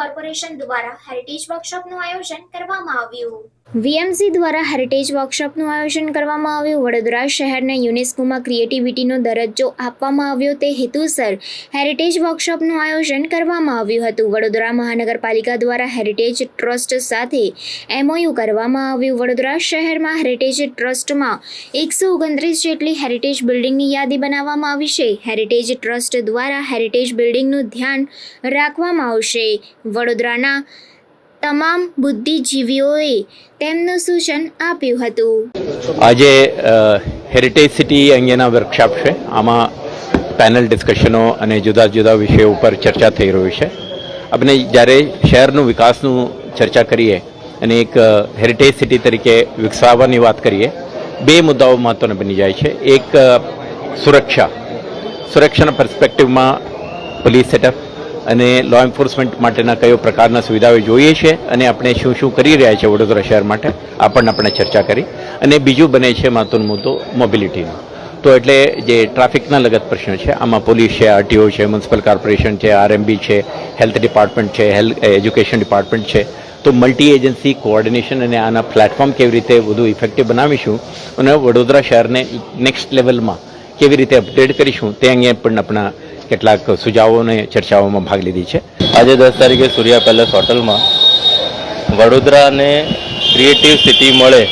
Corporation દ્વારા heritage વર્કશોપનું આયોજન કરવામાં આવ્યું. વીએમસી દ્વારા હેરિટેજ વર્કશોપનું આયોજન કરવામાં આવ્યું. વડોદરા શહેરને યુનેસ્કોમાં ક્રિએટિવિટીનો દરજ્જો આપવામાં આવ્યો તે હેતુસર હેરિટેજ વર્કશોપનું આયોજન કરવામાં આવ્યું હતું. વડોદરા મહાનગરપાલિકા દ્વારા હેરિટેજ ટ્રસ્ટ સાથે એમઓયુ કરવામાં આવ્યું. વડોદરા શહેરમાં હેરિટેજ ટ્રસ્ટમાં 129 જેટલી હેરિટેજ બિલ્ડિંગની યાદી બનાવવામાં આવી છે. હેરિટેજ ટ્રસ્ટ દ્વારા હેરિટેજ બિલ્ડિંગનું ધ્યાન રાખવામાં આવશે. વડોદરાના તમામ બુદ્ધિજીવીઓએ તેમનું સૂચન આપ્યું હતું. આજે હેરિટેજ સિટી અંગેના વર્કશોપ છે. આમાં પેનલ ડિસ્કશનો અને જુદા જુદા વિષયો ઉપર ચર્ચા થઈ રહી છે. આપણે જ્યારે શહેરનું વિકાસનું ચર્ચા કરીએ અને એક હેરિટેજ સિટી તરીકે વિકસાવવાની વાત કરીએ, બે મુદ્દાઓ મહત્વના બની જાય છે. એક સુરક્ષાના પર્સ્પેક્ટિવમાં પોલીસ સેટઅપ અને લો એન્ફોર્સમેન્ટ માટેના કયો પ્રકારના સુવિધાઓ જોઈએ છે અને આપણે શું શું કરી રહ્યા છે વડોદરા શહેર માટે આપણે ચર્ચા કરી. અને બીજું બને છે મહત્વનો મુદ્દો મોબિલિટીનો. તો એટલે જે ટ્રાફિકના લગત પ્રશ્નો છે, આમાં પોલીસ છે, આરટીઓ છે, મ્યુનિસિપલ કોર્પોરેશન છે, આરએમબી છે, હેલ્થ ડિપાર્ટમેન્ટ છે, એજ્યુકેશન ડિપાર્ટમેન્ટ છે. તો મલ્ટી એજન્સી કોઓર્ડિનેશન અને આના પ્લેટફોર્મ કેવી રીતે વધુ ઇફેક્ટિવ બનાવીશું અને વડોદરા શહેરને નેક્સ્ટ લેવલમાં કેવી રીતે અપગ્રેડ કરીશું તે અંગે પણ આપણા કેટલાક સુઝાવો અને ચર્ચાઓમાં ભાગ લીધી છે. આજે 10 તારીખે સૂર્યા પેલેસ હોટલમાં વડોદરાને ક્રિએટિવ સિટી મળે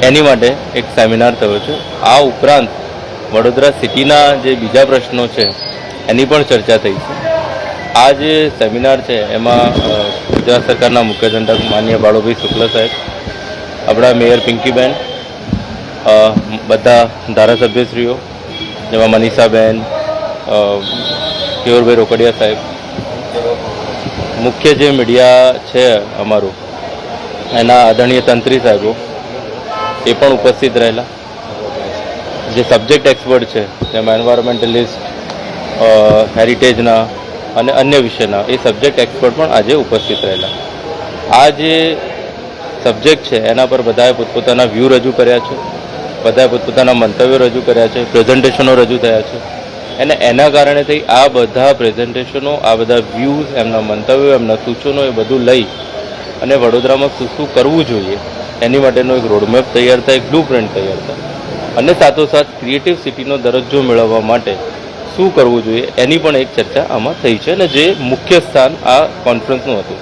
એની માટે એક સેમિનાર થયો છે. આ ઉપરાંત વડોદરા સિટીના જે બીજા પ્રશ્નો છે એની પણ ચર્ચા થઈ છે. આ જે સેમિનાર છે એમાં ગુજરાત સરકારના મુખ્ય દંડક માન્ય બાળોભાઈ શુક્લ સાહેબ, આપણા મેયર પિંકીબેન, બધા ધારાસભ્યશ્રીઓ જેમાં મનીષાબેન, કેયુરભાઈ રોકડિયા સાહેબ, મુખ્ય જે મીડિયા છે અમારું એના આદરણીય તંત્રી સાહેબો એ પણ ઉપસ્થિત રહેલા. જે સબ્જેક્ટ એક્સપર્ટ છે તેમાં એન્વાયરમેન્ટલિસ્ટ, હેરિટેજના અને અન્ય વિષયના એ સબ્જેક્ટ એક્સપર્ટ પણ આજે ઉપસ્થિત રહેલા. આ જે સબ્જેક્ટ છે એના પર બધાએ પોતપોતાના વ્યૂ રજૂ કર્યા છે, બધાએ પોતપોતાના મંતવ્યો રજૂ કર્યા છે, પ્રેઝન્ટેશનો રજૂ થયા છે. અને એના કારણેથી આ બધા પ્રેઝન્ટેશનો, આ બધા વ્યૂઝ, એમના મંતવ્યો, એમના સૂચનો એ બધું લઈ અને વડોદરામાં શું શું કરવું જોઈએ એની માટેનો એક રોડમેપ તૈયાર થાય, એક બ્લુ પ્રિન્ટ તૈયાર થાય. અને સાથોસાથ ક્રિએટિવ સિટીનો દરજ્જો મેળવવા માટે શું કરવું જોઈએ એની પણ એક ચર્ચા આમાં થઈ છે અને જે મુખ્ય સ્થાન આ કોન્ફરન્સનું હતું.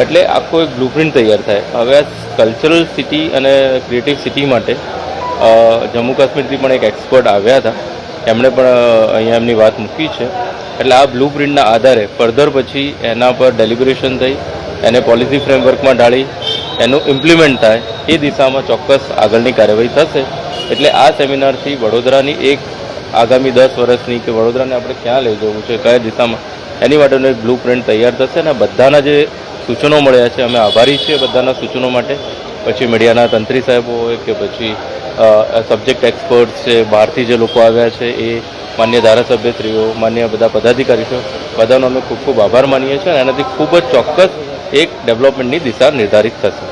એટલે આખો એક બ્લુ પ્રિન્ટ તૈયાર થાય. હવે આ કલ્ચરલ સિટી અને ક્રિએટિવ સિટી માટે જમ્મુ કાશ્મીરથી પણ એક એક્સપર્ટ આવ્યા હતા, એમણે પણ અહીંયા એમની વાત મૂકી છે. એટલે આ બ્લુ પ્રિન્ટના આધારે ફર્ધર પછી એના પર ડેલિબરેશન થઈ, એને પોલિસી ફ્રેમવર્કમાં ઢાળી એનું ઇમ્પ્લિમેન્ટ થાય એ દિશામાં ચોક્કસ આગળની કાર્યવાહી થશે. એટલે આ સેમિનારથી વડોદરાની એક આગામી 10 વર્ષની કે વડોદરાને આપણે ક્યાં લઈ જવું છે, કયા દિશામાં, એની માટેનો એક બ્લુ પ્રિન્ટ તૈયાર થશે. અને બધાના જે સૂચનો મળ્યા છે અમે આભારી છીએ બધાના સૂચનો માટે. પછી મીડિયાના તંત્રી સાહેબો હોય કે પછી સબ્જેક્ટ એક્સપર્ટ્સ છે, બહારથી જે લોકો આવ્યા છે એ માન્ય ધારાસભ્યશ્રીઓ, માન્ય બધા પદાધિકારીઓ, બધાનો અમે ખૂબ ખૂબ આભાર માનીએ છીએ. અને એનાથી ખૂબ જ ચોક્કસ એક ડેવલપમેન્ટની દિશા નિર્ધારિત થશે.